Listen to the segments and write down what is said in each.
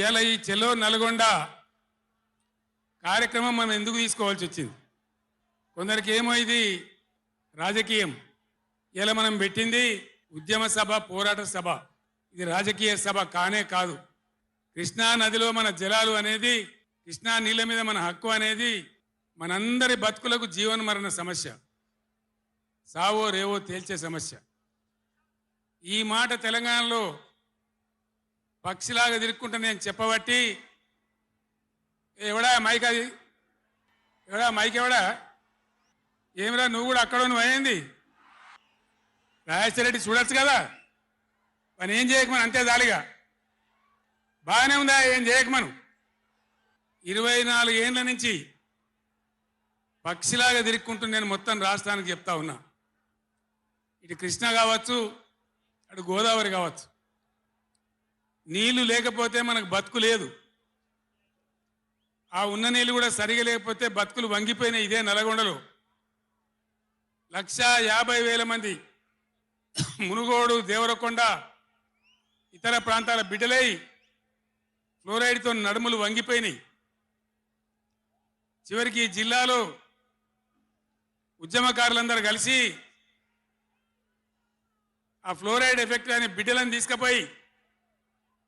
ఇవాళ ఈ చెలో నల్గొండ కార్యక్రమం మనం ఎందుకు తీసుకోవాల్సి వచ్చింది? కొందరికి ఏమో ఇది రాజకీయం. ఇలా మనం పెట్టింది ఉద్యమ సభ, పోరాట సభ. ఇది రాజకీయ సభ కానే కాదు. కృష్ణా నదిలో మన జలాలు అనేది, కృష్ణా నీళ్ళ మీద మన హక్కు అనేది మనందరి బతుకులకు జీవన మరణ సమస్య, సావో రేవో తేల్చే సమస్య. ఈ మాట తెలంగాణలో పక్షిలాగా తిరుక్కుంటా నేను చెప్పబట్టి, ఎవడా మైక్, అది ఎవడా మైక్, ఎవడా ఏమిరా నువ్వు కూడా అక్కడ నువ్వు అయింది రాజశేఖర రెడ్డి చూడొచ్చు కదా, పని ఏం చేయకమని అంతే దాలిగా బాగానే ఉందా, ఏం చేయకమను. 24 ఏళ్ళ నుంచి పక్షిలాగా తిరుక్కుంటూ నేను మొత్తం రాష్ట్రానికి చెప్తా ఉన్నా. ఇటు కృష్ణ కావచ్చు, అటు గోదావరి కావచ్చు, నీళ్లు లేకపోతే మనకు బతుకు లేదు. ఆ ఉన్న నీళ్ళు కూడా సరిగా లేకపోతే బతుకులు వంగిపోయినాయి. ఇదే నల్గొండలో 1,50,000 మంది మునుగోడు, దేవరకొండ, ఇతర ప్రాంతాల బిడ్డలై ఫ్లోరైడ్తో నడుములు వంగిపోయినాయి. చివరికి ఈ జిల్లాలో ఉద్యమకారులందరూ కలిసి ఆ ఫ్లోరైడ్ ఎఫెక్ట్ అనే బిడ్డలను తీసుకుపోయి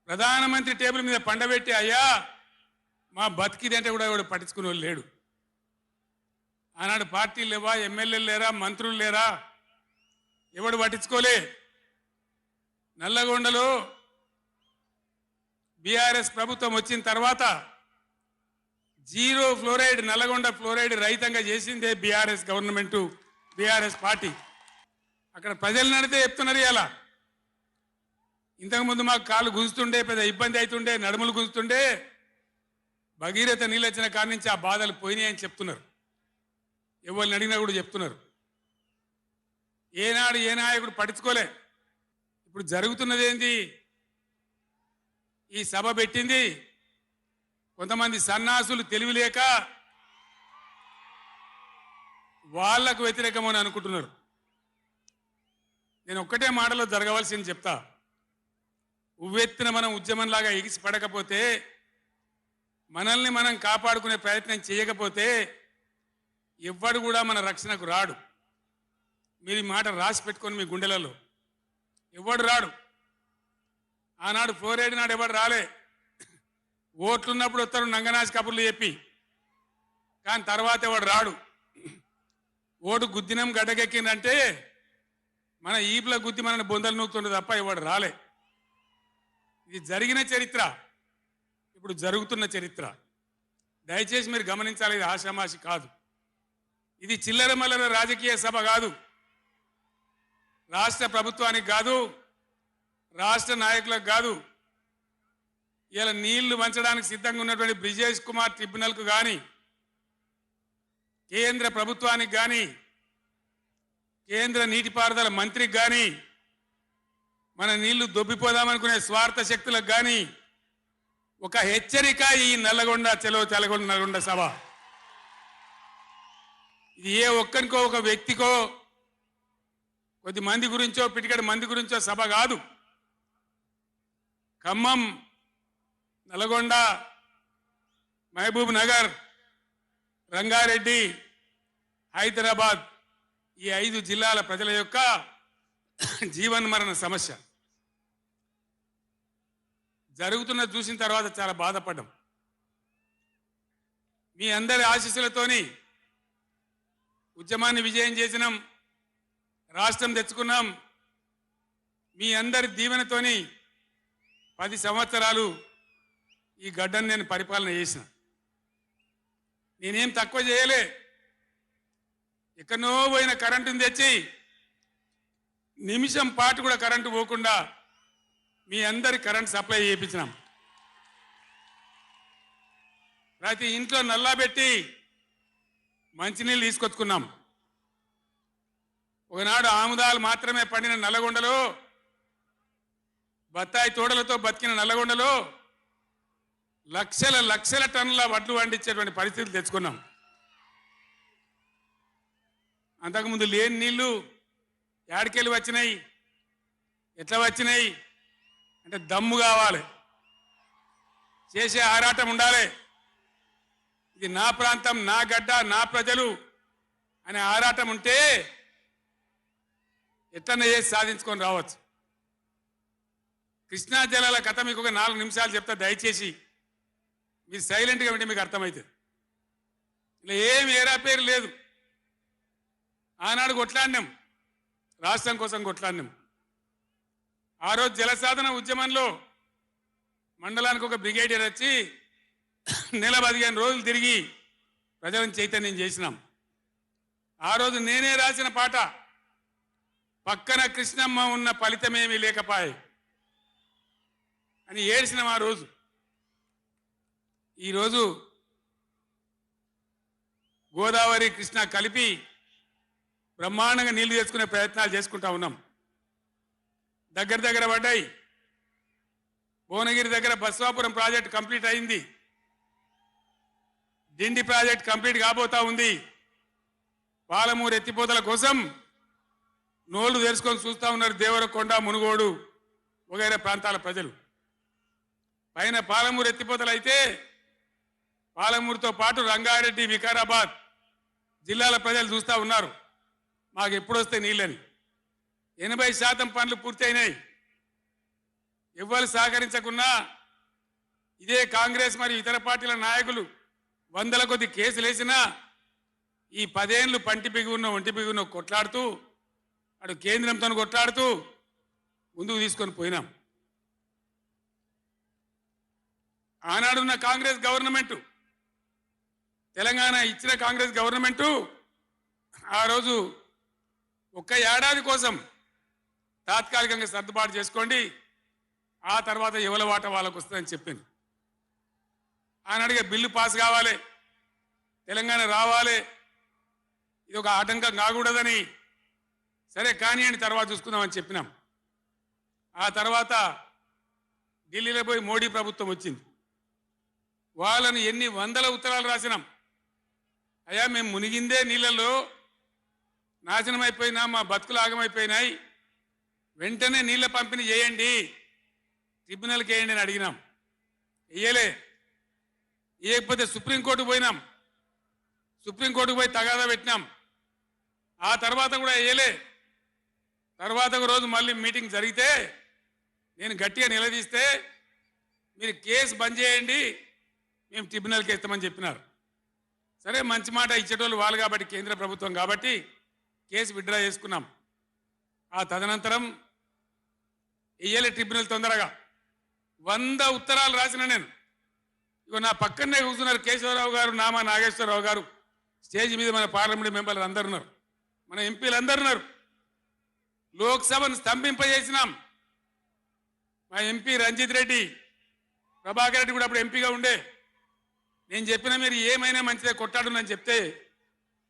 ప్రధానమంత్రి టేబుల్ మీద పండబెట్టి, అయ్యా మా బతికిదంటే కూడా ఎవడు పట్టించుకునే వాళ్ళు లేడు. ఆనాడు పార్టీలు లేవా, ఎమ్మెల్యేలు లేరా, మంత్రులు లేరా, ఎవడు పట్టించుకోలే. నల్లగొండలో బీఆర్ఎస్ ప్రభుత్వం వచ్చిన తర్వాత జీరో ఫ్లోరైడ్, నల్లగొండ ఫ్లోరైడ్ రహితంగా చేసిందే బీఆర్ఎస్ గవర్నమెంటు, బీఆర్ఎస్ పార్టీ. అక్కడ ప్రజలు నడితే చెప్తున్నారు. ఇలా ఇంతకుముందు మాకు కాళ్ళు గుంజుతుండే, పెద్ద ఇబ్బంది అవుతుండే, నడుములు గుంజుతుండే, భగీరథ నీళ్ళు వచ్చిన కాడి నుంచి ఆ బాధలు పోయినాయి అని చెప్తున్నారు. ఎవరిని అడిగినా కూడా చెప్తున్నారు. ఏనాడు ఏ నాయకుడు పట్టించుకోలే. ఇప్పుడు జరుగుతున్నది ఏంది? ఈ సభ పెట్టింది కొంతమంది సన్నాసులు తెలివిలేక వాళ్లకు వ్యతిరేకమని అనుకుంటున్నారు. నేను ఒక్కటే మాటలో జరగవలసింది చెప్తా. ఉవ్వెత్తున మనం ఉద్యమంలాగా ఎగిసి పడకపోతే, మనల్ని మనం కాపాడుకునే ప్రయత్నం చేయకపోతే ఎవ్వడు కూడా మన రక్షణకు రాడు. మీరు ఈ మాట రాసి పెట్టుకొని మీ గుండెలలో. ఎవడు రాడు. ఆనాడు ఫ్లోరైడ్ నాడు ఎవడు రాలే. ఓట్లున్నప్పుడు వస్తారు నంగనాసి కబుర్లు చెప్పి, కానీ తర్వాత ఎవడు రాడు. ఓటు గుద్దినం గడ్డకెక్కిందంటే మన ఈపుల గుద్ది మనని బొందలు నూకుతుండే తప్ప ఎవడు రాలే. ఇది జరిగిన చరిత్ర, ఇప్పుడు జరుగుతున్న చరిత్ర. దయచేసి మీరు గమనించాలి. ఇది ఆషామాషి కాదు. ఇది చిల్లర మల్లర రాజకీయ సభ కాదు. రాష్ట్ర ప్రభుత్వానికి కాదు, రాష్ట్ర నాయకులకు కాదు. ఇలా నీళ్లు వంచడానికి సిద్ధంగా ఉన్నటువంటి బ్రిజేష్ కుమార్ ట్రిబ్యునల్కు కానీ, కేంద్ర ప్రభుత్వానికి కానీ, కేంద్ర నీటిపారుదల మంత్రికి కానీ, మన నీళ్లు దొబ్బిపోదామనుకునే స్వార్థ శక్తులకు కానీ ఒక హెచ్చరిక ఈ నల్లగొండ చెలో నల్గొండ సభ. ఇది ఏ ఒక్కరికో, ఒక వ్యక్తికో, కొద్ది మంది గురించో, పిటికడి మంది గురించో సభ కాదు. ఖమ్మం, నల్గొండ, మహబూబ్ నగర్, రంగారెడ్డి, హైదరాబాద్, ఈ 5 జిల్లాల ప్రజల యొక్క జీవన్మరణ సమస్య. జరుగుతున్నది చూసిన తర్వాత చాలా బాధపడ్డాం. మీ అందరి ఆశీస్సులతోని ఉద్యమాన్ని విజయం చేసినాం, రాష్ట్రం తెచ్చుకున్నాం. మీ అందరి దీవెనతోని 10 సంవత్సరాలు ఈ గడ్డను నేను పరిపాలన చేసిన. నేనేం తక్కువ చేయలే. ఎక్కడో పోయిన కరెంటుని తెచ్చి నిమిషం పాటు కూడా కరెంటు పోకుండా మీ అందరి కరెంట్ సప్లై చేయించినాం. ప్రతి ఇంట్లో నల్లా పెట్టి మంచినీళ్ళు తీసుకొచ్చుకున్నాం. ఒకనాడు ఆముదాలు మాత్రమే పండిన నల్లగొండలో, బత్తాయి తోడలతో బతికిన నల్లగొండలో లక్షల లక్షల టన్నుల వడ్లు పండించేటువంటి పరిస్థితులు తెచ్చుకున్నాం. అంతకుముందు లేని నీళ్లు యాడికెళ్ళి వచ్చినాయి, ఎట్లా వచ్చినాయి అంటే దమ్ము కావాలి. చేసే ఆరాటం ఉండాలి. ఇది నా ప్రాంతం, నా గడ్డ, నా ప్రజలు అనే ఆరాటం ఉంటే ఎట్లన్నా చేసి సాధించుకొని రావచ్చు. కృష్ణా జలాల కథ మీకు ఒక 4 నిమిషాలు చెప్తా, దయచేసి మీరు సైలెంట్గా ఉంటే మీకు అర్థమవుతుంది. ఇలా ఏం ఏరా పేరు లేదు. ఆనాడు కొట్లాడినాం, రాష్ట్రం కోసం కొట్లాడినాం. ఆ రోజు జలసాధన ఉద్యమంలో మండలానికి ఒక బ్రిగేడియర్ వచ్చి నెల 15 రోజులు తిరిగి ప్రజలను చైతన్యం చేసినాం. ఆ రోజు నేనే రాసిన పాట, పక్కన కృష్ణమ్మ ఉన్న ఫలితమేమీ లేకపాయే అని ఏడ్చినాం ఆ రోజు. ఈరోజు గోదావరి కృష్ణ కలిపి బ్రహ్మాండంగా నీళ్లు చేసుకునే ప్రయత్నాలు చేసుకుంటా ఉన్నాం. దగ్గర పడ్డాయి. భువనగిరి దగ్గర బస్వాపురం ప్రాజెక్ట్ కంప్లీట్ అయింది. డిండి ప్రాజెక్ట్ కంప్లీట్ కాబోతా ఉంది. పాలమూరు ఎత్తిపోతల కోసం నోళ్లు తెరుచుకొని చూస్తూ ఉన్నారు దేవరకొండ, మునుగోడు వగైరా ప్రాంతాల ప్రజలు. పైన పాలమూరు ఎత్తిపోతలు అయితే పాలమూరుతో పాటు రంగారెడ్డి, వికారాబాద్ జిల్లాల ప్రజలు చూస్తూ ఉన్నారు మాకు ఎప్పుడు వస్తే నీళ్ళని. 80% పనులు పూర్తయినాయి. ఎవ్వరు సహకరించకున్నా ఇదే కాంగ్రెస్ మరియు ఇతర పార్టీల నాయకులు 100ల కొద్ది కేసులు వేసినా ఈ 10 ఏళ్ళు పంటి బిగున్న ఒంటి బిగున్న కొట్లాడుతూ అటు కేంద్రంతో కొట్లాడుతూ ముందుకు తీసుకొని పోయినాం. ఆనాడున్న కాంగ్రెస్ గవర్నమెంటు, తెలంగాణ ఇచ్చిన కాంగ్రెస్ గవర్నమెంటు ఆ రోజు ఒక్క ఏడాది కోసం తాత్కాలికంగా సర్దుబాటు చేసుకోండి, ఆ తర్వాత ఎవల వాట వాళ్ళకు వస్తుందని చెప్పింది. ఆనాడుగా బిల్లు పాస్ కావాలి, తెలంగాణ రావాలి, ఇది ఒక ఆటంకం కాకూడదని సరే కానివ్వండి తర్వాత చూసుకుందామని చెప్పినాం. ఆ తర్వాత ఢిల్లీలో పోయి మోడీ ప్రభుత్వం వచ్చింది. వాళ్ళని ఎన్ని 100ల ఉత్తరాలు రాసినాం. అయ్యా మేము మునిగిందే నీళ్ళల్లో నాశనం అయిపోయినా, మా బతుకులు ఆగమైపోయినాయి, వెంటనే నీళ్ళ పంపిణీ చేయండి, ట్రిబ్యునల్కి వేయండి అని అడిగినాం. వేయలే. వేయకపోతే సుప్రీంకోర్టుకు పోయినాం. సుప్రీంకోర్టుకు పోయి తగాదా పెట్టినాం. ఆ తర్వాత కూడా వేయలే. తర్వాత ఒక రోజు మళ్ళీ మీటింగ్ జరిగితే నేను గట్టిగా నిలదీస్తే మీరు కేసు బంద్ చేయండి, మేము ట్రిబ్యునల్కి ఇస్తామని చెప్పినారు. సరే మంచి మాట ఇచ్చేటోళ్ళు వాళ్ళు కాబట్టి, కేంద్ర ప్రభుత్వం కాబట్టి కేసు విత్డ్రా చేసుకున్నాం. ఆ తదనంతరం వేయలే ట్రిబ్యునల్ తొందరగా. 100 ఉత్తరాలు రాసిన నేను. ఇగో నా పక్కనే కూర్చున్నారు కేశవరావు గారు, నామా నాగేశ్వరరావు గారు, స్టేజ్ మీద మన పార్లమెంట్ మెంబర్లు అందరు ఉన్నారు, మన ఎంపీలు అందరు ఉన్నారు. లోక్సభను స్తంభింపజేసినాం. మా ఎంపీ రంజిత్ రెడ్డి, ప్రభాకర్ రెడ్డి కూడా అప్పుడు ఎంపీగా ఉండే. నేను చెప్పిన మీరు ఏమైనా మంచిదే కొట్టాడునని చెప్తే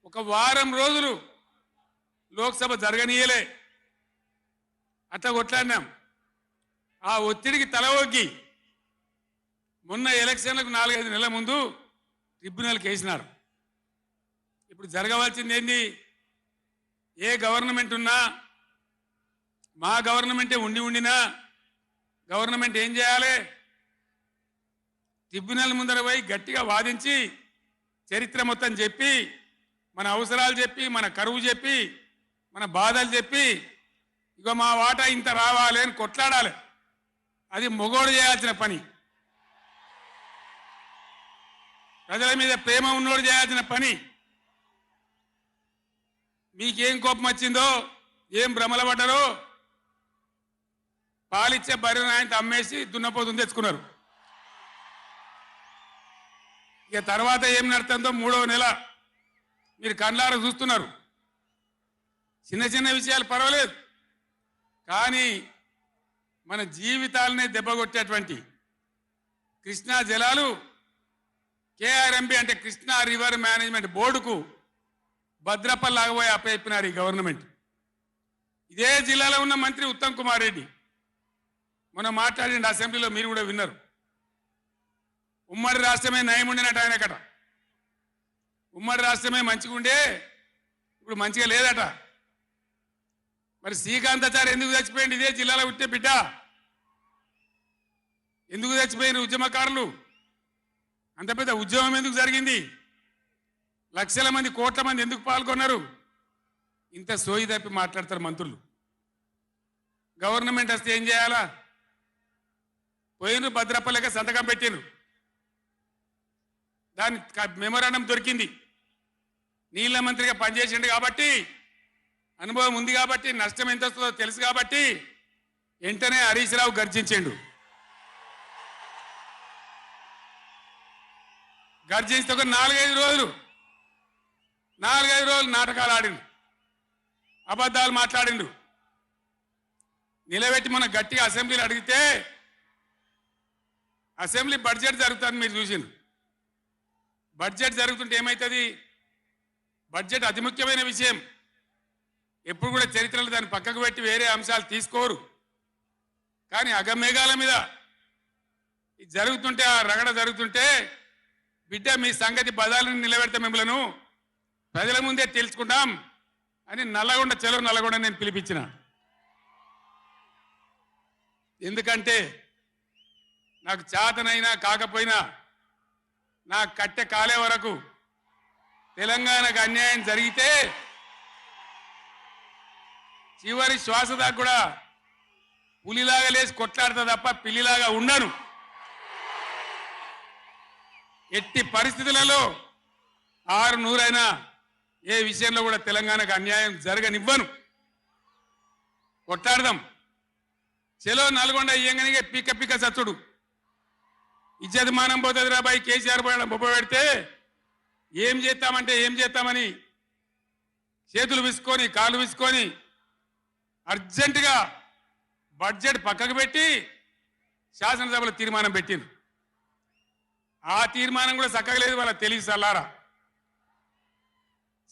1 వారం రోజులు లోక్సభ జరగనీయలే. అట్లా కొట్లాడినాం. ఆ ఒత్తిడికి తల ఒగ్గి మొన్న ఎలక్షన్లకు 4-5 నెలల ముందు ట్రిబ్యునల్కి వేసినారు. ఇప్పుడు జరగవలసింది ఏంది? ఏ గవర్నమెంట్ ఉన్నా, మా గవర్నమెంటే ఉండినా గవర్నమెంట్ ఏం చేయాలి? ట్రిబ్యునల్ ముందర పోయి గట్టిగా వాదించి చరిత్ర మొత్తం చెప్పి, మన అవసరాలు చెప్పి, మన కరువు చెప్పి, మన బాధలు చెప్పి, ఇక మా వాటా ఇంత రావాలి అని కొట్లాడాలి. అది మొగోడు చేయాల్సిన పని, ప్రజల మీద ప్రేమ ఉన్నోడు చేయాల్సిన పని. మీకేం కోపం వచ్చిందో, ఏం భ్రమల పడ్డారో, పాలిచ్చే బర్రెను ఆయన అమ్మేసి దున్నపోతుని తెచ్చుకున్నారు. ఇక తర్వాత ఏం నడుతుందో 3వ నెల మీరు కళ్ళారా చూస్తున్నారు. చిన్న విషయాలు పర్వాలేదు, కానీ మన జీవితాలనే దెబ్బకొట్టేటువంటి కృష్ణా జలాలు కేఆర్ఎంబి అంటే కృష్ణా రివర్ మేనేజ్మెంట్ బోర్డుకు భద్రపల్లాగబోయి అప్పయిపోయినారు ఈ గవర్నమెంట్. ఇదే జిల్లాలో ఉన్న మంత్రి ఉత్తమ్ కుమార్ రెడ్డి మొన్న మాట్లాడిండు అసెంబ్లీలో, మీరు కూడా విన్నారు. ఉమ్మడి రాష్ట్రమే నయం ఉండినట్టు ఆయనకట. ఉమ్మడి రాష్ట్రమే మంచిగా ఉండే, ఇప్పుడు మంచిగా లేదట. మరి శ్రీకాంతాచారి ఎందుకు చచ్చిపోయింది? ఇదే జిల్లాలో ఉంటే బిడ్డ ఎందుకు చచ్చిపోయిన ఉద్యమకారులు? అంత పెద్ద ఉద్యమం ఎందుకు జరిగింది? లక్షల మంది కోట్ల మంది ఎందుకు పాల్గొన్నారు? ఇంత సోయి తప్పి మాట్లాడతారు మంత్రులు. గవర్నమెంట్ వస్తే ఏం చేయాలా? పోయిన భద్రపల్లెక సంతకం పెట్టారు, దాని మెమోరాండం దొరికింది. నీళ్ళ మంత్రిగా పనిచేసిండు కాబట్టి, అనుభవం ఉంది కాబట్టి, నష్టం ఎంత వస్తుందో తెలుసు కాబట్టి వెంటనే హరీష్ రావు గర్జించిండు. గర్జిస్తే ఒక 4-5 రోజులు నాటకాలు ఆడిండు, అబద్ధాలు మాట్లాడిండు. నిలబెట్టి మన గట్టిగా అసెంబ్లీలో అడిగితే అసెంబ్లీ బడ్జెట్ జరుగుతుంది, మీరు చూసిండు. బడ్జెట్ జరుగుతుంటే ఏమవుతుంది? బడ్జెట్ అతి ముఖ్యమైన విషయం. ఎప్పుడు కూడా చరిత్రలో దాన్ని పక్కకు పెట్టి వేరే అంశాలు తీసుకోరు. కానీ అగమేఘాల మీద జరుగుతుంటే, ఆ రగడ జరుగుతుంటే, బిడ్డ మీ సంగతి బదాలను నిలబెడతా, మిమ్మలను ప్రజల ముందే తెలుసుకుంటాం అని నల్లగొండ, చెలో నల్లగొండ నేను పిలిపించిన. ఎందుకంటే నాకు చేతనైనా కాకపోయినా నా కట్టె కాలే వరకు తెలంగాణకు అన్యాయం జరిగితే చివరి శ్వాస దాకా కూడా పులిలాగా లేచి కొట్లాడతా తప్ప పిల్లిలాగా ఉండను. ఎట్టి పరిస్థితులలో 600 ఏ విషయంలో కూడా తెలంగాణకు అన్యాయం జరగనివ్వను. కొట్లాడదాం. చెలో నల్గొండ ఇయ్యంగానే పిక్క పిక్క సచ్చుడు. ఇజ్జత్ మానం పోతుంది రాబాయి. కేసీఆర్ బొబ్బ పెడితే ఏం చేస్తామంటే ఏం చేస్తామని చేతులు విసుకొని కాళ్ళు విసుకొని అర్జెంటుగా బడ్జెట్ పక్కకు పెట్టి శాసనసభలో తీర్మానం పెట్టింది. ఆ తీర్మానం కూడా చక్కగా లేదు. వాళ్ళ తెలివి సల్లారా.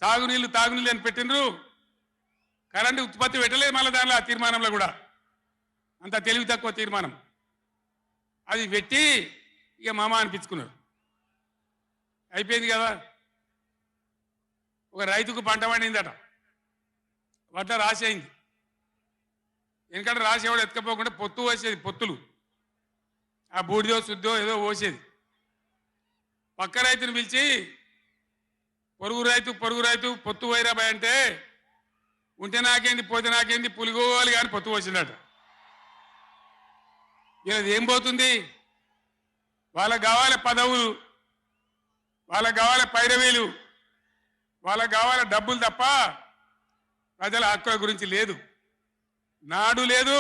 సాగునీళ్ళు తాగునీళ్ళు అని పెట్టినరు, కరెంటు ఉత్పత్తి పెట్టలేదు మళ్ళీ దానిలో. ఆ తీర్మానంలో కూడా అంత తెలివి తక్కువ తీర్మానం. అది పెట్టి ఇక మామ అనిపించుకున్నారు. అయిపోయింది కదా. ఒక రైతుకు పంట పండిందట, వడ్ల రాసి అయింది. ఎందుకంటే రాసి ఎవడు ఎత్తుకపోకుండా పొత్తు పోసేది, పొత్తులు ఆ బూడిదో శుద్ధో ఏదో పోసేది. పక్క రైతుని పిలిచి పొరుగు రైతు పొత్తు పోయిరాబాయ్ అంటే, ఉంటే నాకేంది పోతే నాకేంది పులిగోవాలి కానీ పొత్తు పోసిందట. ఇలా ఏం పోతుంది? వాళ్ళకు కావాలి పదవులు, వాళ్ళకు కావాలి పైరవీలు, వాళ్ళకు కావాలి డబ్బులు తప్ప ప్రజల హక్కుల గురించి లేదు. నాడు లేదు,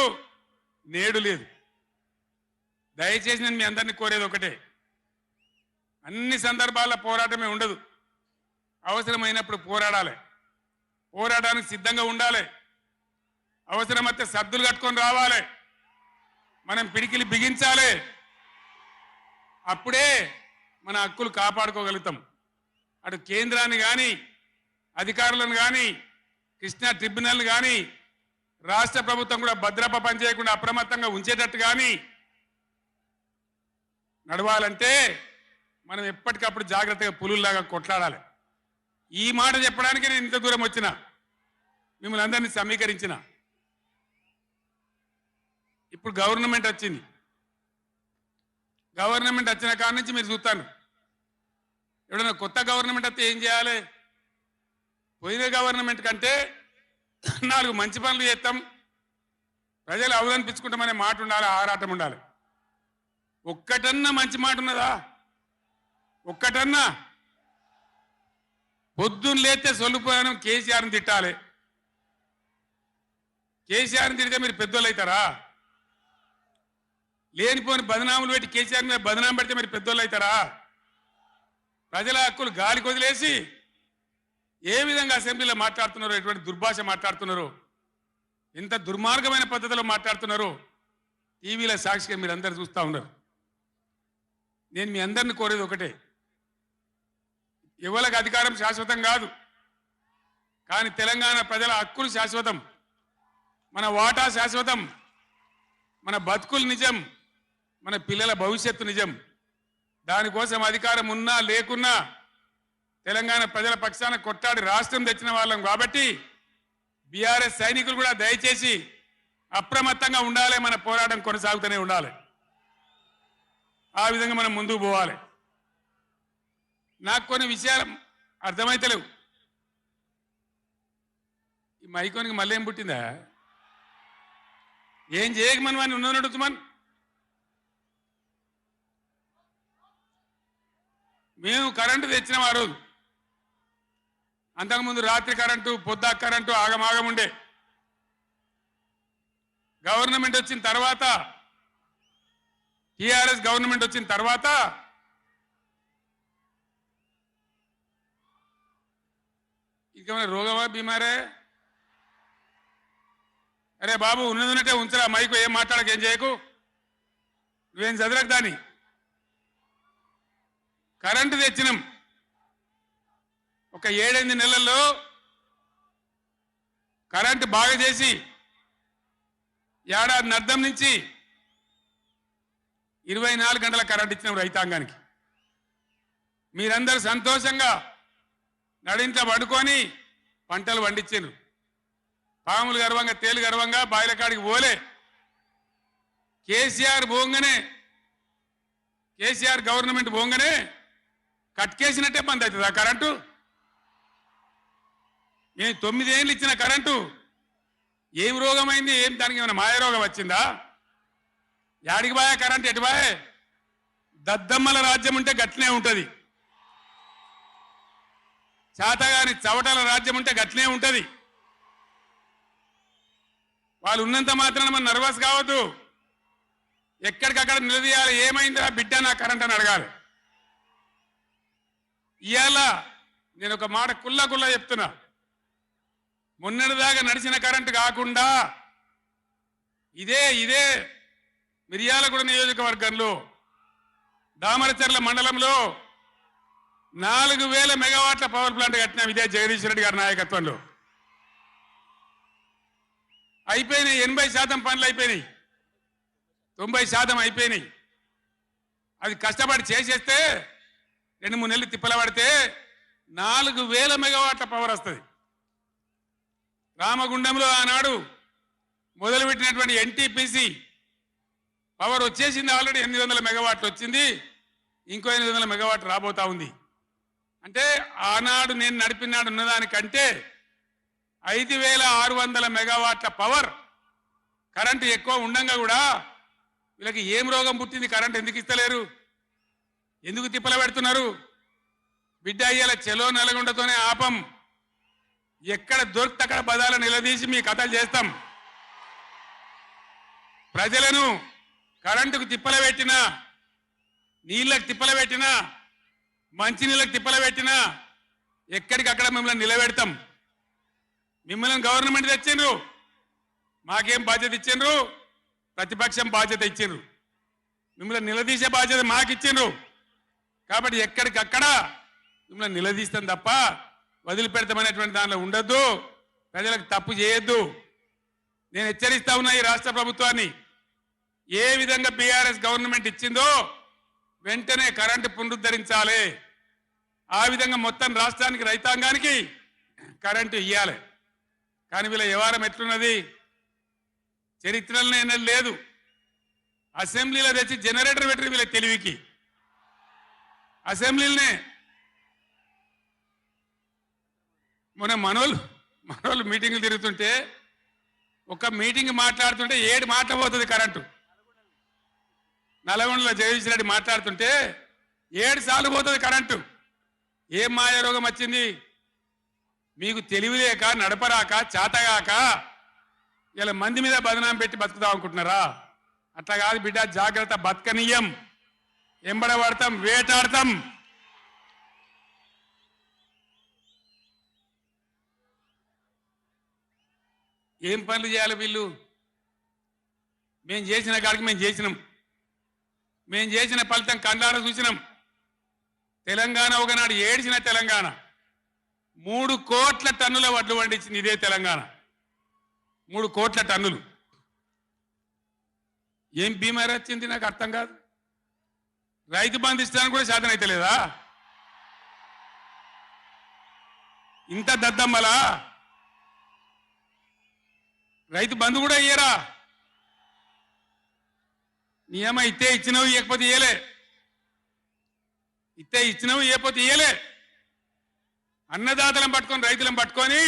నేడు లేదు. దయచేసి నేను మీ అందరినీ కోరేది ఒకటే, అన్ని సందర్భాల్లో పోరాటమే ఉండదు. అవసరమైనప్పుడు పోరాడాలి, పోరాటానికి సిద్ధంగా ఉండాలి. అవసరమైతే సద్దులు కట్టుకొని రావాలి, మనం పిడికిలి బిగించాలి. అప్పుడే మన హక్కులు కాపాడుకోగలుగుతాం. అటు కేంద్రాన్ని కానీ, అధికారులను కానీ, కృష్ణా ట్రిబ్యునల్ కానీ, రాష్ట్ర ప్రభుత్వం కూడా భద్రప పనిచేయకుండా అప్రమత్తంగా ఉంచేటట్టు కానీ నడవాలంటే మనం ఎప్పటికప్పుడు జాగ్రత్తగా పులుల్లాగా కొట్లాడాలి. ఈ మాట చెప్పడానికి నేను ఇంత దూరం వచ్చిన, మిమ్మల్ని అందరినీ సమీకరించిన. ఇప్పుడు గవర్నమెంట్ వచ్చింది. గవర్నమెంట్ వచ్చిన కాడి నుంచి మీరు చూస్తాను, ఎవడన్నా కొత్త గవర్నమెంట్ వస్తే ఏం చేయాలి? పోయిన గవర్నమెంట్ కంటే 4 మంచి పనులు చేస్తాం, ప్రజలు అవలనిపించుకుంటామనే మాట ఉండాలి, ఆరాటం ఉండాలి. ఒక్కటన్నా మంచి మాట ఉన్నదా? ఒక్కటన్నా? పొద్దున్న లేస్తే సొల్లుపోయాను కేసీఆర్ని తిట్టాలి. కేసీఆర్ని తిడితే మీరు పెద్దోళ్ళు అవుతారా? లేనిపోని బదనాములు పెట్టి కేసీఆర్ మీద బదనాం పెడితే మీరు పెద్దోళ్ళు అవుతారా? ప్రజల హక్కులు గాలికి వదిలేసి ఏ విధంగా అసెంబ్లీలో మాట్లాడుతున్నారో, ఎటువంటి దుర్భాష మాట్లాడుతున్నారో, ఎంత దుర్మార్గమైన పద్ధతిలో మాట్లాడుతున్నారో టీవీలో సాక్షిగా మీరు అందరు చూస్తూ ఉన్నారు. నేను మీ అందరిని కోరేది ఒకటే, ఎవరికి అధికారం శాశ్వతం కాదు, కానీ తెలంగాణ ప్రజల హక్కులు శాశ్వతం, మన వాటా శాశ్వతం, మన బతుకులు నిజం, మన పిల్లల భవిష్యత్తు నిజం. దానికోసం అధికారం ఉన్నా లేకున్నా తెలంగాణ ప్రజల పక్షాన కొట్టాడి రాష్ట్రం తెచ్చిన వాళ్ళం కాబట్టి బీఆర్ఎస్ సైనికులు కూడా దయచేసి అప్రమత్తంగా ఉండాలి. మన పోరాటం కొనసాగుతూనే ఉండాలి. ఆ విధంగా మనం ముందుకు పోవాలి. నాకు కొన్ని విషయాలు అర్థమైతలేవు. ఈ మైకోనికి మళ్ళీ ఏం పుట్టిందా? ఏం చేయకమని వాడిని ఉన్నది అడుగుతామని. మేము కరెంటు తెచ్చినాం ఆ రోజు. అంతకుముందు రాత్రి కరెంటు, పొద్దు కరెంటు ఆగమాగం ఉండే. గవర్నమెంట్ వచ్చిన తర్వాత, టీఆర్ఎస్ గవర్నమెంట్ వచ్చిన తర్వాత ఇంకేమైనా రోగమా, బీమారే? అరే బాబు, ఉన్నదంటే ఉంచరా మైకు, ఏం మాట్లాడక, ఏం చేయకు, నువ్వేం చదరకు. దాన్ని కరెంటు తెచ్చినాం. ఒక 7-8 నెలల్లో కరెంటు బాగా చేసి ఏడాది అర్థం నుంచి 24 గంటల కరెంటు ఇచ్చినాం రైతాంగానికి. మీరందరూ సంతోషంగా నడింట్లో పడుకొని పంటలు పండించారు. పాములు గర్వంగా, తేలు గర్వంగా బాయిల కాడికి పోలే. కేసీఆర్ పోగానే, కేసీఆర్ గవర్నమెంట్ పోగానే కట్కేసినట్టే బంద్ అవుతుంది ఆ కరెంటు. నేను 9 ఏళ్ళు ఇచ్చిన కరెంటు ఏం రోగమైంది? ఏం దానికి ఏమైనా మాయ రోగం వచ్చిందా? యాడికి బాయే కరెంటు? ఎటు బాయే? దద్దమ్మల రాజ్యం ఉంటే గట్లనే ఉంటుంది. చాతగాని చవటల రాజ్యం ఉంటే గట్లనే ఉంటుంది. వాళ్ళు ఉన్నంత మాత్రాన మనం నర్వస్ కావద్దు. ఎక్కడికక్కడ నిలదీయాలి. ఏమైందా బిడ్డ నా కరెంట్ అని అడగాలి. ఇవాళ నేను ఒక మాట కుల్లా చెప్తున్నా. మొన్నటిదాకా నడిచిన కరెంటు కాకుండా ఇదే మిర్యాలగూడ నియోజకవర్గంలో దామరచర్ల మండలంలో 4000 మెగావాట్ల పవర్ ప్లాంట్ కట్టినాం. ఇదే జగదీష్ రెడ్డి గారి నాయకత్వంలో. అయిపోయినాయి. 80% పనులు అయిపోయినాయి. 90% అయిపోయినాయి. అది కష్టపడి చేసేస్తే 2-3 నెలలు తిప్పల పడితే 4000 మెగావాట్ల పవర్ వస్తుంది. రామగుండంలో ఆనాడు మొదలుపెట్టినటువంటి ఎన్టీపీసీ పవర్ వచ్చేసింది. ఆల్రెడీ 800 మెగావాట్లు వచ్చింది. ఇంకో 800 మెగావాట్లు రాబోతా ఉంది. అంటే ఆనాడు నేను నడిపినాడు ఉన్నదానికంటే 5600 మెగావాట్ల పవర్ కరెంటు ఎక్కువ ఉండంగా కూడా వీళ్ళకి ఏం రోగం పుట్టింది? కరెంటు ఎందుకు ఇస్తలేరు? ఎందుకు తిప్పల పెడుతున్నారు? బిడ్డ అయ్యేలా చెలో నల్గొండతోనే ఆపం. ఎక్కడ దొరికితే అక్కడ బదాలు నిలదీసి మీ కథలు చేస్తాం. ప్రజలను కరెంటుకు తిప్పల పెట్టినా, నీళ్ళకు తిప్పల పెట్టినా, మంచినీళ్ళకు తిప్పల పెట్టినా ఎక్కడికక్కడ మిమ్మల్ని నిలబెడతాం. మిమ్మల్ని గవర్నమెంట్ తెచ్చిండ్రు, మాకేం బాధ్యత ఇచ్చిండ్రు? ప్రతిపక్షం బాధ్యత ఇచ్చిండ్రు. మిమ్మల్ని నిలదీసే బాధ్యత మాకు ఇచ్చిండ్రు. కాబట్టి ఎక్కడికక్కడ మిమ్మల్ని నిలదీస్తాం తప్ప వదిలిపెడతామనేటువంటి దానిలో ఉండొద్దు. ప్రజలకు తప్పు చేయొద్దు. నేను హెచ్చరిస్తా ఉన్నా ఈ రాష్ట్ర ప్రభుత్వాన్ని. ఏ విధంగా బీఆర్ఎస్ గవర్నమెంట్ ఇచ్చిందో వెంటనే కరెంటు పునరుద్ధరించాలి. ఆ విధంగా మొత్తం రాష్ట్రానికి, రైతాంగానికి కరెంటు ఇవ్వాలి. కానీ వీళ్ళ వ్యవహారం ఎట్లున్నది? చరిత్రలో ఎన్నడూ లేదు. అసెంబ్లీలో తెచ్చి జనరేటర్ పెట్టిన వీళ్ళ తెలివికి. అసెంబ్లీలోనే మొన్న మనోళ్ళు మీటింగ్లు తిరుగుతుంటే, ఒక మీటింగ్ మాట్లాడుతుంటే 7 మాటలు పోతుంది కరెంటు. నల్గొండలో జగదీష్ రెడ్డి మాట్లాడుతుంటే 7 సార్లు పోతుంది కరెంటు. ఏం మాయ రోగం వచ్చింది? మీకు తెలివిలేక, నడపరాక, చాతగాక ఇలా మంది మీద బదనాం పెట్టి బతుకుదాం అనుకుంటున్నారా? అట్లా కాదు బిడ్డ, జాగ్రత్త. బతకనీయం, ఎంబడబడతాం, వేటాడతాం. ఏం పనులు చేయాలి వీళ్ళు? మేము చేసిన కాడికి మేము చేసినాం. మేము చేసిన ఫలితం కండార చూసినాం. తెలంగాణ ఒకనాడు ఏడ్చిన తెలంగాణ 3 కోట్ల టన్నుల వడ్లు పండించింది ఇదే తెలంగాణ. 3 కోట్ల టన్నులు. ఏం బీమారీ వచ్చింది నాకు అర్థం కాదు. రైతు బంధు ఇస్తానికి కూడా సాధన అయితే లేదా? ఇంత దద్దమ్మలా? రైతు బంధు కూడా ఇయ్యరా? నియమ ఇస్తే ఇచ్చినవి, ఇవ్వకపోతే ఇయ్యలే. ఇస్తే ఇచ్చినావు, ఇవ్వకపోతే ఇయ్యలే. అన్నదాతలను పట్టుకొని రైతులను పట్టుకొని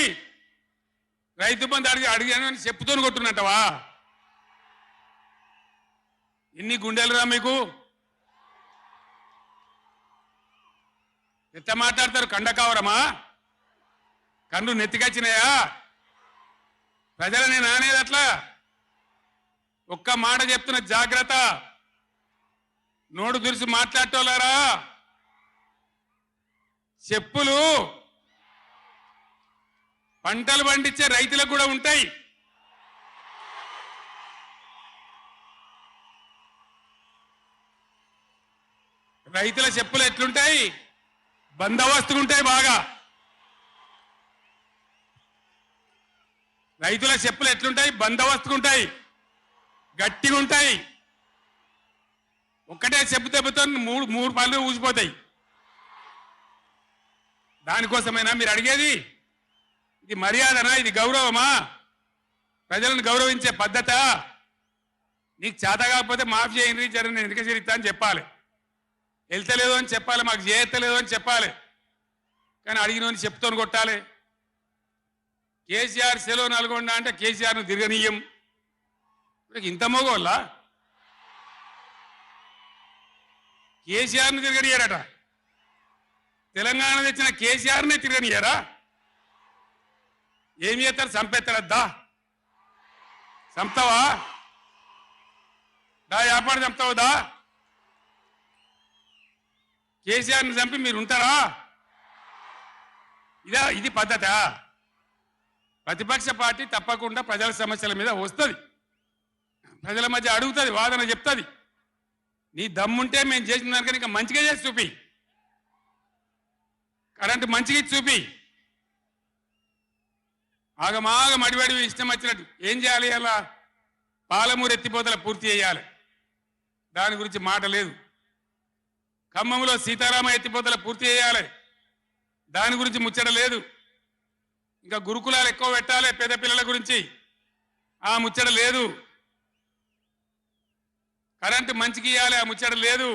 రైతు బంధు అడిగాను అని చెప్పుతోని కొట్టున్నట్టవా? ఎన్ని గుండెలురా మీకు? ఎట్లా మాట్లాడతారు? కండకావరమా? కన్ను నెత్తికొచ్చినాయా? ప్రజలని నానేది అట్లా. ఒక్క మాట చెప్తున్న, జాగ్రత్త. నోడు దురిసి మాట్లాడటోళ్ళారా, చెప్పులు పంటలు పండించే రైతులకు కూడా ఉంటాయి. రైతుల చెప్పులు ఎట్లుంటాయి? బందోబస్తుగా ఉంటాయి బాగా. రైతుల చెప్పులు ఎట్లుంటాయి? బందోబస్తుగా ఉంటాయి, గట్టిగా ఉంటాయి. ఒక్కటే చెప్పు దెబ్బతో మూడు పళ్ళు ఊసిపోతాయి. దానికోసమైనా మీరు అడిగేది? ఇది మర్యాదనా? ఇది గౌరవమా? ప్రజలను గౌరవించే పద్ధత? నీకు చేత కాకపోతే మాఫీ చేయండి, జరిగిన ఎన్నిక చరిత్ర అని చెప్పాలి. వెళ్తలేదు అని చెప్పాలి, మాకు చేయలేదు అని చెప్పాలి. కానీ అడిగినోని చెప్తోని కొట్టాలి. కేసీఆర్ సెలవు నల్గొండ అంటే కేసీఆర్ను తిరగనీయం. ఇంత మోగోళ్ళ కేసీఆర్ను తిరగనియారట. తెలంగాణ తెచ్చిన కేసీఆర్నే తిరగనియారా? ఏమి చేస్తారు? చంపేస్తారద్దా? చంపుతావా? దా వ్యాపారం చంపుతావుదా? కేసీఆర్ని చంపి మీరు ఉంటారా? ఇది పద్ధత? ప్రతిపక్ష పార్టీ తప్పకుండా ప్రజల సమస్యల మీద వస్తుంది, ప్రజల మధ్య అడుగుతుంది, వాదన చెప్తుంది. నీ దమ్ముంటే మేము చేసిన దానికన్నా ఇంకా మంచిగా చేసి చూపి. కరెంటు మంచిగా ఇచ్చి చూపి. ఆగమాగం అడివడివి ఇష్టం వచ్చినట్టు ఏం చేయాలి? అలా పాలమూరు ఎత్తిపోతల పూర్తి చేయాలి, దాని గురించి మాట లేదు. ఖమ్మంలో సీతారామ ఎత్తిపోతల పూర్తి చేయాలి, దాని గురించి ముచ్చట లేదు. ఇంకా గురుకులాలు ఎక్కువ పెట్టాలి పేద పిల్లల గురించి, ఆ ముచ్చట లేదు. కరెంటు మంచిగా ఇవ్వాలి, ఆ ముచ్చట లేదు.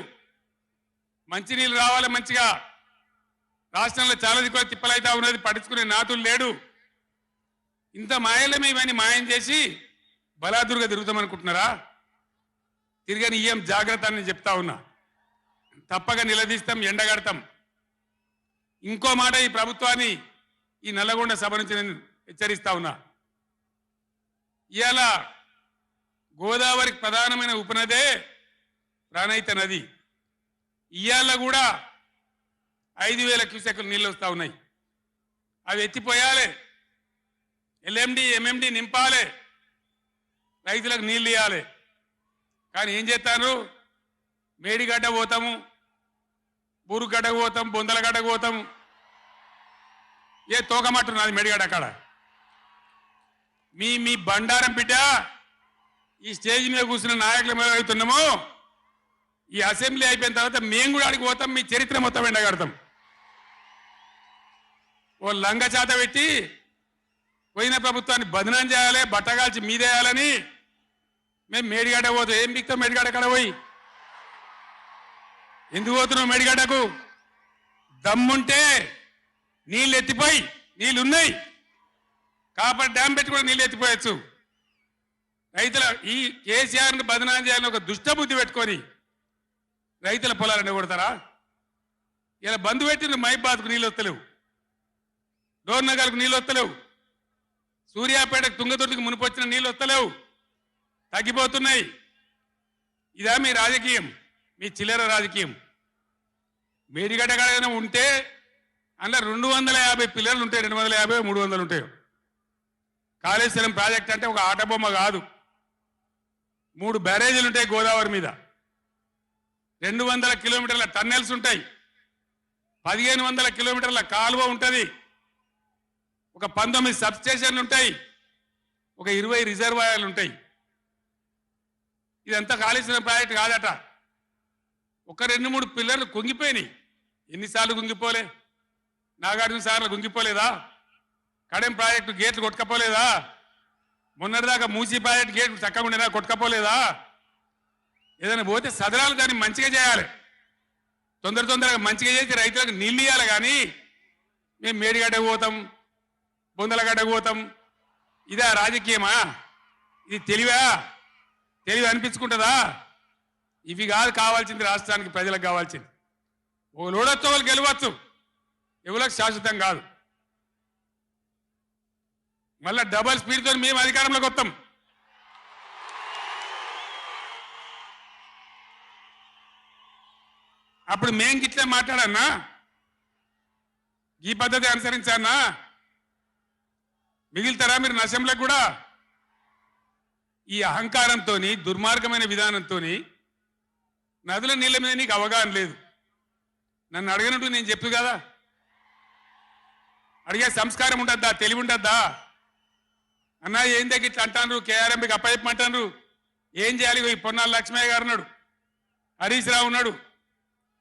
మంచినీళ్ళు రావాలి మంచిగా. రాష్ట్రంలో చాలా దిక్కువ తిప్పలైతా ఉన్నది, పట్టించుకునే నాతులు లేడు. ఇంత మాయలమే ఇవన్నీ మాయం చేసి బలాదురుగా తిరుగుతామనుకుంటున్నారా? తిరగని ఏం జాగ్రత్త అని చెప్తా ఉన్నా. తప్పక నిలదీస్తాం, ఎండగడతాం. ఇంకో మాట, ఈ ప్రభుత్వాన్ని, ఈ నల్లగొండ సభ నుంచి నేను హెచ్చరిస్తా ఉన్నా. ఇవాళ గోదావరికి ప్రధానమైన ఉపనదే ప్రాణహిత నది. ఇవాళ కూడా 5,000 క్యూసెక్లు నీళ్ళు వస్తూ ఉన్నాయి. అవి ఎత్తిపోయాలి, ఎల్ఎండి ఎంఎండి నింపాలి, రైతులకు నీళ్ళు ఇవ్వాలి. కానీ ఏం చేస్తాను? మేడిగడ్డ పోతాము, బూరుగడ్డకు పోతాం, బొందలగడ్డకు పోతాము. ఏ తోకమట్టు నాది మేడిగడ్డ అక్కడ. మీ బండారం బిడ్డ ఈ స్టేజ్ మీద కూర్చున్న నాయకుల మీద అవుతున్నాము. ఈ అసెంబ్లీ అయిపోయిన తర్వాత మేము కూడా అడిగి పోతాం, మీ చరిత్ర మొత్తం ఎండగడతాం. ఓ లంగ చేత పెట్టి పోయిన ప్రభుత్వాన్ని బదనాం చేయాలి, బట్టగాల్చి మీదేయాలని మేము మేడిగడ్డ పోతాం. ఏం బిక్తాం మేడిగడ్డ అక్కడ పోయి? ఎందుకు పోతున్నావు మేడిగడ్డకు? దమ్ముంటే నీళ్ళు ఎత్తిపోయి, నీళ్ళు ఉన్నాయి కాబట్టి డ్యామ్ పెట్టి కూడా నీళ్ళు ఎత్తిపోయచ్చు. రైతుల ఈ కేసీఆర్ని బదనాం చేయాలని ఒక దుష్టబుద్ధి పెట్టుకొని రైతుల పొలాలను కొడతారా? ఇలా బంధు పెట్టిన మైబాద్కు నీళ్ళు వస్తలేవు, డోర్నగర్కు నీళ్ళు వస్తలేవు, సూర్యాపేటకు తుంగతుర్తికి మునిపొచ్చిన నీళ్ళు వస్తలేవు, తగ్గిపోతున్నాయి. ఇదా మీ రాజకీయం? మీ చిల్లర రాజకీయం. మేడిగడ్డ కాడైనా ఉంటే అందులో 250 పిల్లర్లు ఉంటాయి, 250 300 ఉంటాయి. కాళేశ్వరం ప్రాజెక్ట్ అంటే ఒక ఆట బొమ్మ కాదు. 3 బ్యారేజీలు ఉంటాయి గోదావరి మీద, 200 కిలోమీటర్ల టన్నెల్స్ ఉంటాయి, 1500 కిలోమీటర్ల కాలువ ఉంటుంది, ఒక 19 సబ్స్టేషన్లు ఉంటాయి, ఒక 20 రిజర్వాయర్లు ఉంటాయి. ఇదంతా కాళేశ్వరం ప్రాజెక్ట్ కాదట. ఒక 2-3 పిల్లర్లు కుంగిపోయినాయి. ఎన్నిసార్లు కుంగిపోలే? నాగార్జున సార్లు కుంగిపోలేదా? కడెం ప్రాజెక్టు గేట్లు కొట్టుకపోలేదా? మొన్నటిదాకా మూసీ ప్రాజెక్టు గేట్లు చక్కగా ఉండేదా? కొట్టుకపోలేదా? ఏదైనా పోతే సదరాలు దాన్ని మంచిగా చేయాలి. తొందరగా మంచిగా చేసి రైతులకు నీళ్ళు ఇవ్వాలి. కానీ మేము మేడిగడ్డకు పోతాం, బొందలగడ్డకు పోతాం. ఇదా రాజకీయమా? ఇది తెలివి అనిపించుకుంటుందా? ఇవి కాదు కావాల్సింది, రాష్ట్రానికి ప్రజలకు కావాల్సింది. ఓ లోడొచ్చు, వాళ్ళు గెలవచ్చు, ఎవరికి శాశ్వతం కాదు. మళ్ళా డబల్ స్పీడ్తో మేము అధికారంలోకి వస్తాం. అప్పుడు మేం గిట్లే మాట్లాడన్నా, ఈ పద్ధతి అనుసరించానా? మిగిలితారా మీరు నశంలకు కూడా? ఈ అహంకారంతో, దుర్మార్గమైన విధానంతో నదుల నీళ్ళ మీద నీకు అవగాహన లేదు. నన్ను అడగనట్టు నేను చెప్పు కదా, అడిగే సంస్కారం ఉంటుందా, తెలివి ఉంటుందా? అన్నా ఏం దగ్గర ఇట్లా అంటాను, కేఆర్ఎంపీకి అప్పచెప్పమంటాను, ఏం చేయాలి? ఈ పొన్నాల లక్ష్మయ్య గారు ఉన్నాడు, హరీష్ రావు ఉన్నాడు,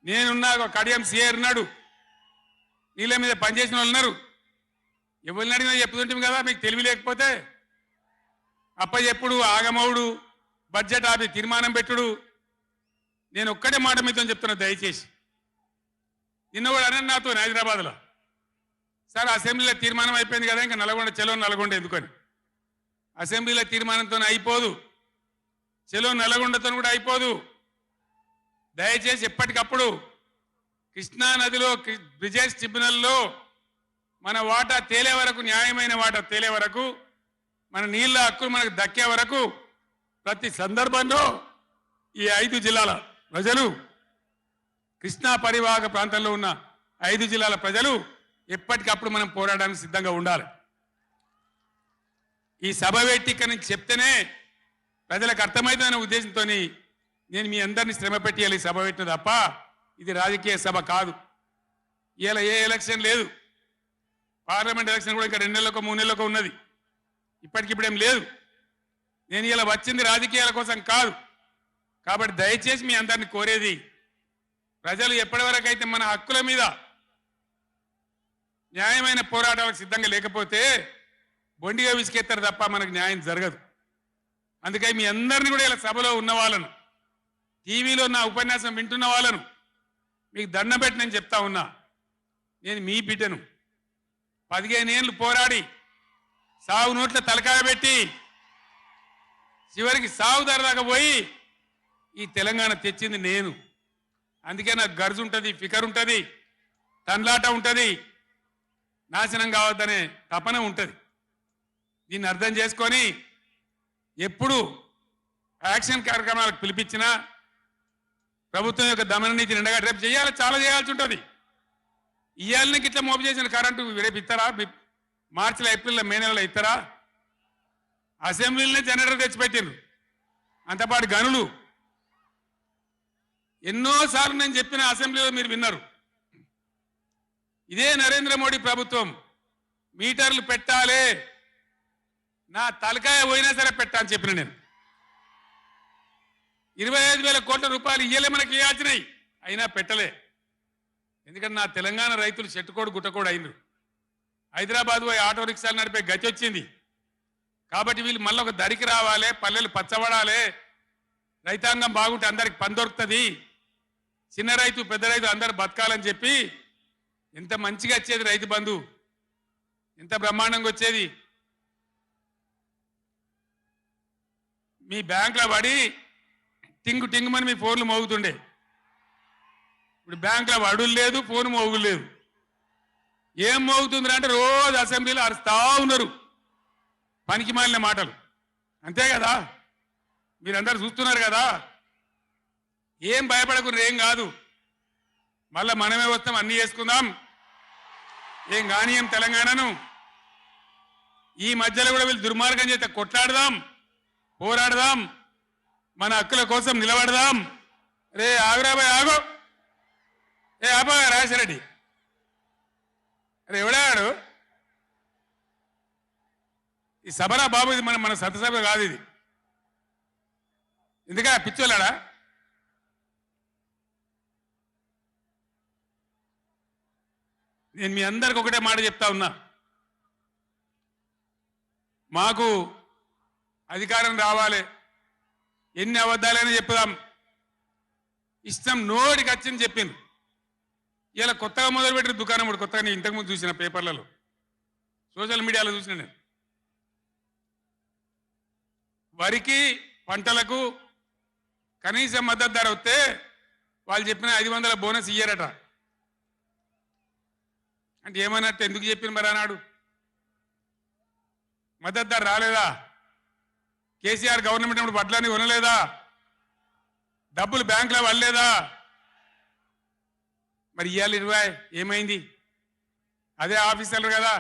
నేనున్నా, కడియం సిఆర్ ఉన్నాడు, నీళ్ళ మీద పనిచేసిన వాళ్ళు ఉన్నారు. ఎవరిని అడిగినా చెప్తుంటాం కదా. మీకు తెలివి లేకపోతే అప్పచెప్పుడు, ఆగమవుడు, బడ్జెట్ ఆపి తీర్మానం పెట్టుడు. నేను ఒక్కటే మాట మీతో చెప్తున్నా, దయచేసి. నిన్న కూడా అన్న నాతో హైదరాబాద్లో, సార్ అసెంబ్లీలో తీర్మానం అయిపోయింది కదా, ఇంకా నల్గొండ చెలో నల్గొండ ఎందుకని. అసెంబ్లీలో తీర్మానంతో అయిపోదు, చెలో నల్గొండతో కూడా అయిపోదు. దయచేసి ఎప్పటికప్పుడు కృష్ణా నదిలో బ్రిజేష్ ట్రిబ్యునల్లో మన వాటా తేలే వరకు, న్యాయమైన వాటా తేలే వరకు, మన నీళ్ళ హక్కులు మనకు దక్కే వరకు ప్రతి సందర్భంలో ఈ 5 జిల్లాల ప్రజలు, కృష్ణా పరివాహక ప్రాంతంలో ఉన్న 5 జిల్లాల ప్రజలు ఎప్పటికప్పుడు మనం పోరాడడానికి సిద్ధంగా ఉండాలి. ఈ సభ పెట్టి ఇక్కడ నుంచి చెప్తేనే ప్రజలకు అర్థమవుతుందనే ఉద్దేశంతో నేను మీ అందరినీ శ్రమ పెట్టి ఈ సభ పెట్టిన తప్ప ఇది రాజకీయ సభ కాదు. ఇలా ఏ ఎలక్షన్ లేదు, పార్లమెంట్ ఎలక్షన్ కూడా ఇంకా 2 నెలలకు 3 నెలలకు ఉన్నది, ఇప్పటికిప్పుడేం లేదు. నేను ఇలా వచ్చింది రాజకీయాల కోసం కాదు. కాబట్టి దయచేసి మీ అందరిని కోరేది, ప్రజలు ఎప్పటివరకు అయితే మన హక్కుల మీద న్యాయమైన పోరాటాలకు సిద్ధంగా లేకపోతే బొండిగా విసికెత్తారు తప్ప మనకు న్యాయం జరగదు. అందుకని మీ అందరినీ కూడా ఇలా సభలో ఉన్న వాళ్ళను, టీవీలో నా ఉపన్యాసం వింటున్న వాళ్ళను మీకు దండం పెట్టి నేను చెప్తా ఉన్నా, నేను మీ బిడ్డను. 15 ఏళ్ళు పోరాడి సాగు నోట్ల తలకాయ పెట్టి చివరికి సాగు దాకా పోయి ఈ తెలంగాణ తెచ్చింది నేను. అందుకే నాకు గర్జు ఉంటుంది, ఫికర్ ఉంటుంది, తన్లాట ఉంటుంది, నాశనం కావద్దనే తపన ఉంటుంది. దీన్ని అర్థం చేసుకొని ఎప్పుడు యాక్షన్ కార్యక్రమాలకు పిలిపించినా ప్రభుత్వం యొక్క దమన నీతి నిండగా రేపు చేయాలి, చాలా చేయాల్సి ఉంటుంది. ఇవాళకి ఇట్లా మోపు చేసిన కరెంటు రేపు ఇస్తారా? మార్చిలో, ఏప్రిల్లో, మే నెలలో ఇస్తారా? అసెంబ్లీలోనే జనరేటర్ తెచ్చిపెట్టిండ్రు, అంతపాటు గనులు. ఎన్నోసార్లు నేను చెప్పిన అసెంబ్లీలో మీరు విన్నారు. ఇదే నరేంద్ర మోడీ ప్రభుత్వం మీటర్లు పెట్టాలి, నా తలకాయ పోయినా సరే పెట్టా అని చెప్పిన నేను. 25,000 కోట్ల రూపాయలు ఇయ్యలే మనకి ఇవ్వాల్సినాయి, అయినా పెట్టలే. ఎందుకంటే నా తెలంగాణ రైతులు చెట్టుకోడు గుట్టకోడు అయినరు. హైదరాబాద్ పోయి ఆటో రిక్షాలు నడిపే గతి వచ్చింది. కాబట్టి వీళ్ళు మళ్ళీ ఒక దరికి రావాలి, పల్లెలు పచ్చబడాలి, రైతాంగం బాగుంటే అందరికి పని దొరుకుతుంది, చిన్న రైతు పెద్ద రైతు అందరు బతకాలని చెప్పి ఎంత మంచిగా వచ్చేది రైతు బంధు, ఎంత బ్రహ్మాండంగా వచ్చేది. మీ బ్యాంకులో పడి టింగు టింగుమని మీ ఫోన్లు మోగుతుండే. ఇప్పుడు బ్యాంకులో వడులు లేదు, ఫోన్ మోగులు లేదు. ఏం మోగుతుందిరా అంటే రోజు అసెంబ్లీలో అరుస్తా ఉన్నారు పనికి మాలిన మాటలు. అంతే కదా, మీరందరూ చూస్తున్నారు కదా. ఏం భయపడకుండా, ఏం కాదు, మళ్ళా మనమే వస్తాం, అన్ని చేసుకుందాం, ఏం కానీయం తెలంగాణను. ఈ మధ్యలో కూడా వీళ్ళు దుర్మార్గం చేస్తే కొట్లాడదాం, పోరాడదాం, మన హక్కుల కోసం నిలబడదాం. రే ఆగురాబాయ్ ఆగో, ఏ ఆపా రాజశరెడ్డి, అరే ఎవడాడు? ఈ సభరా బాబు, ఇది మన సభ కాదు ఇది. ఎందుక పిచ్చోళ్ళాడా? నేను మీ అందరికి ఒకటే మాట చెప్తా ఉన్నా, మాకు అధికారం రావాలి, ఎన్ని అబద్ధాలైనా చెప్పుదాం, ఇష్టం నోటికి వచ్చింది చెప్పింది. ఇలా కొత్తగా మొదలుపెట్టిన దుకాణం కూడా కొత్తగా నేను ఇంతకుముందు చూసిన పేపర్లలో సోషల్ మీడియాలో చూసిన నేను వరికి పంటలకు కనీస మద్దతు ధర వస్తే వాళ్ళు చెప్పిన 500 బోనస్ ఇయ్యారట అంటే ఏమన్నట్టు ఎందుకు చెప్పిన మరి అన్నాడు మద్దతు ధర రాలేదా కేసీఆర్ గవర్నమెంట్ వడ్లని కొనలేదా డబ్బులు బ్యాంకులో వల్లేదా మరి ఇవాళ 20 ఏమైంది అదే ఆఫీసర్లు కదా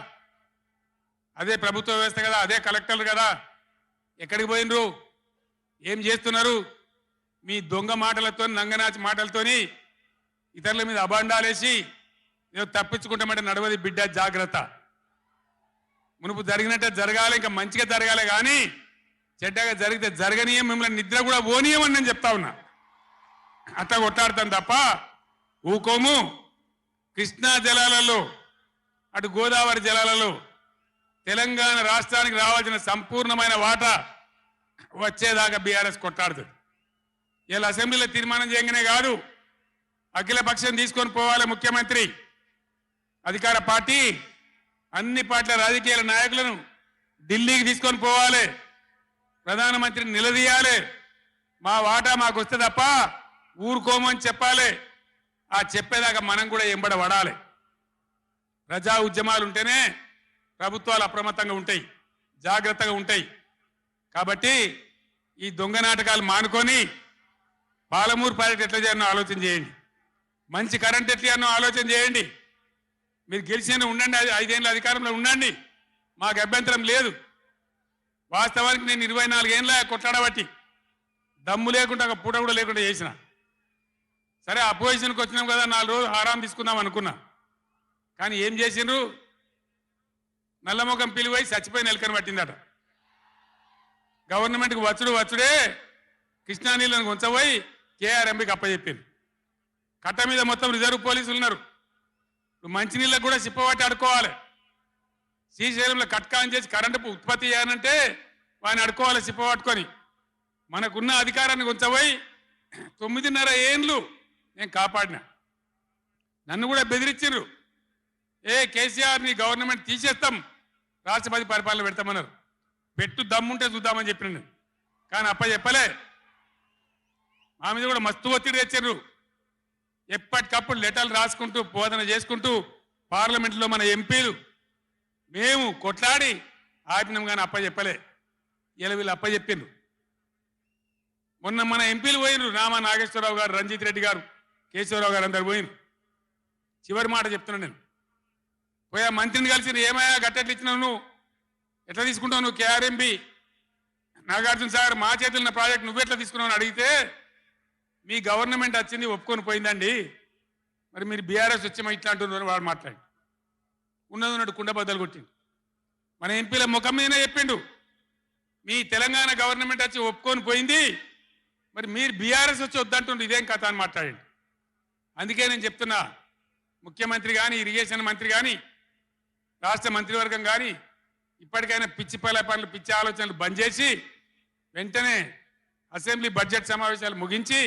అదే ప్రభుత్వ వ్యవస్థ కదా అదే కలెక్టర్లు కదా ఎక్కడికి పోయినరు ఏం చేస్తున్నారు మీ దొంగ మాటలతో నంగనాచి మాటలతోని ఇతరుల మీద అబాండాలేసి నేను తప్పించుకుంటామంటే నడవది బిడ్డ జాగ్రత్త మునుపు జరిగినట్టే జరగాలి ఇంకా మంచిగా జరగాలి కానీ చెడ్డగా జరిగితే జరగనీయం మిమ్మల్ని నిద్ర కూడా పోనీయమని నేను చెప్తా ఉన్నా అట్లా కొట్లాడతాను తప్ప ఊకోము కృష్ణా జలాలలో అటు గోదావరి జలాలలో తెలంగాణ రాష్ట్రానికి రావాల్సిన సంపూర్ణమైన వాటా వచ్చేదాకా బీఆర్ఎస్ కొట్లాడుతుంది ఇలా అసెంబ్లీలో తీర్మానం చేయగానే కాదు అఖిల పక్షం తీసుకొని పోవాలి ముఖ్యమంత్రి అధికార పార్టీ అన్ని పార్టీల రాజకీయ నాయకులను ఢిల్లీకి తీసుకొని పోవాలి ప్రధానమంత్రిని నిలదీయాలి మా వాటా మాకు వస్తే తప్ప ఊరుకోమని చెప్పాలి ఆ చెప్పేదాకా మనం కూడా ఎంబడ పడాలి ప్రజా ఉద్యమాలు ఉంటేనే ప్రభుత్వాలు అప్రమత్తంగా ఉంటాయి జాగ్రత్తగా ఉంటాయి కాబట్టి ఈ దొంగ నాటకాలు మానుకొని పాలమూరు ప్రాజెక్ట్ ఎట్లా చేయాలో ఆలోచన చేయండి మంచి కరెంట్ ఎట్లా చేయాలో ఆలోచన చేయండి మీరు గెలిచిన ఉండండి 5 ఏళ్ళ అధికారంలో ఉండండి మాకు అభ్యంతరం లేదు వాస్తవానికి నేను 24 ఏళ్ళ కొట్లాడబట్టి దమ్ము లేకుండా ఒక పూట కూడా లేకుండా చేసిన సరే అపోజిషన్కి వచ్చినాం కదా 4 రోజులు ఆరాం తీసుకుందాం అనుకున్నా కానీ ఏం చేసిండ్రు నల్లముఖం పిలివై చచ్చిపోయి నెలకని పట్టిందట గవర్నమెంట్కి వచ్చుడే కృష్ణా నీళ్ళని ఉంచబోయి కేఆర్ఎంబీకి అప్పచెప్పింది కట్ట మీద మొత్తం రిజర్వ్ పోలీసులు ఉన్నారు మంచినీళ్ళకు కూడా సిప్పబట్టి అడుకోవాలి శ్రీశైలంలో కట్కాన్ చేసి కరెంటు ఉత్పత్తి చేయాలంటే వాడిని అడుకోవాలి సిప్పబట్టుకొని మనకున్న అధికారాన్ని ఉంచబోయి 9.5 ఏళ్ళు నేను కాపాడినా నన్ను కూడా బెదిరించారు కేసీఆర్ ని గవర్నమెంట్ తీసేస్తాం రాష్ట్రపతి పరిపాలన పెడతామన్నారు పెట్టు దమ్ముంటే చూద్దామని చెప్పిన నేను కానీ చెప్పలే మా మీద కూడా మస్తు ఒత్తిడి తెచ్చారు ఎప్పటికప్పుడు లెటర్లు రాసుకుంటూ బోధన చేసుకుంటూ పార్లమెంట్లో మన ఎంపీలు మేము కొట్లాడి ఆపినాం కానీ చెప్పలే ఇలా వీళ్ళు చెప్పిండ్రు మొన్న మన ఎంపీలు పోయినరు రామా నాగేశ్వరరావు గారు రంజిత్ రెడ్డి గారు కేశవరావు గారు అందరు పోయినరు చివరి మాట చెప్తున్నాను నేను పోయా మంత్రిని కలిసి ఏమయ్యా గట్టెట్లు ఇచ్చినావు నువ్వు ఎట్లా తీసుకుంటావు నువ్వు కేఆర్ఎంబి నాగార్జున సాగర్ మా చేతులు ఉన్న ప్రాజెక్ట్ నువ్వెట్లా తీసుకున్నావు అని అడిగితే మీ గవర్నమెంట్ వచ్చింది ఒప్పుకొని పోయిందండి మరి మీరు బీఆర్ఎస్ వచ్చేమో ఇట్లా అంటున్నారు వాడు మాట్లాడి ఉన్నది కుండ బద్దలు కొట్టిండు మన ఎంపీల ముఖం మీదనే చెప్పిండు మీ తెలంగాణ గవర్నమెంట్ వచ్చి ఒప్పుకొని పోయింది మరి మీరు బీఆర్ఎస్ వచ్చి వద్దంటుండ్రు ఇదేం కథ అని మాట్లాడండి అందుకే నేను చెప్తున్నా ముఖ్యమంత్రి కానీ ఇరిగేషన్ మంత్రి కానీ రాష్ట్ర మంత్రివర్గం కానీ ఇప్పటికైనా పిచ్చి పనులు పిచ్చి ఆలోచనలు బంద్ చేసి వెంటనే అసెంబ్లీ బడ్జెట్ సమావేశాలు ముగించి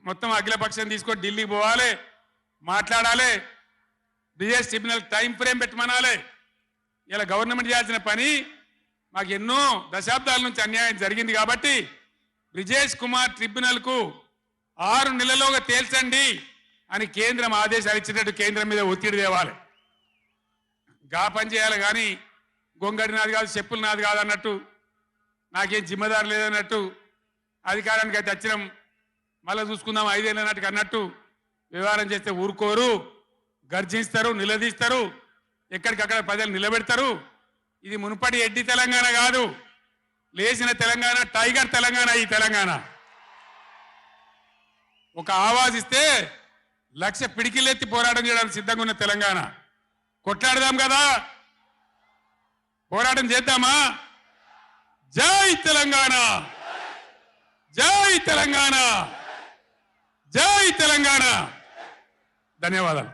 మొత్తం అఖిలపక్షం తీసుకొని ఢిల్లీకి పోవాలి మాట్లాడాలి బిఎస్ ట్రిబ్యునల్ టైం ఫ్రేమ్ పెట్టమనాలి ఇలా గవర్నమెంట్ చేయాల్సిన పని మాకు ఎన్నో దశాబ్దాల నుంచి అన్యాయం జరిగింది కాబట్టి బ్రిజేష్ కుమార్ ట్రిబ్యునల్కు 6 నెలల్లోగా తేల్చండి అని కేంద్రం ఆదేశాలు ఇచ్చినట్టు కేంద్రం మీద ఒత్తిడి తేవాలి గా పని చేయాలి కానీ గొంగడి నాది కాదు చెప్పులు నాది కాదు అన్నట్టు నాకేం జిమ్మదారు లేదన్నట్టు అధికారానికి అయితే వచ్చినాం మళ్ళీ చూసుకుందాం 5 ఏళ్ళ నాటికి అన్నట్టు వ్యవహారం చేస్తే ఊరుకోరు గర్జిస్తారు నిలదీస్తారు ఎక్కడికక్కడ ప్రజలు నిలబెడతారు ఇది మునుపటి ఎడ్డి తెలంగాణ కాదు లేచిన తెలంగాణ టైగర్ తెలంగాణ ఈ తెలంగాణ ఒక ఆవాజ్ ఇస్తే 1,00,000 పిడికిలెత్తి పోరాటం చేయడానికి సిద్ధంగా ఉన్న తెలంగాణ కొట్లాడదాం కదా పోరాటం చేద్దామా జై తెలంగాణ జై తెలంగాణ జై తెలంగాణ ధన్యవాదాలు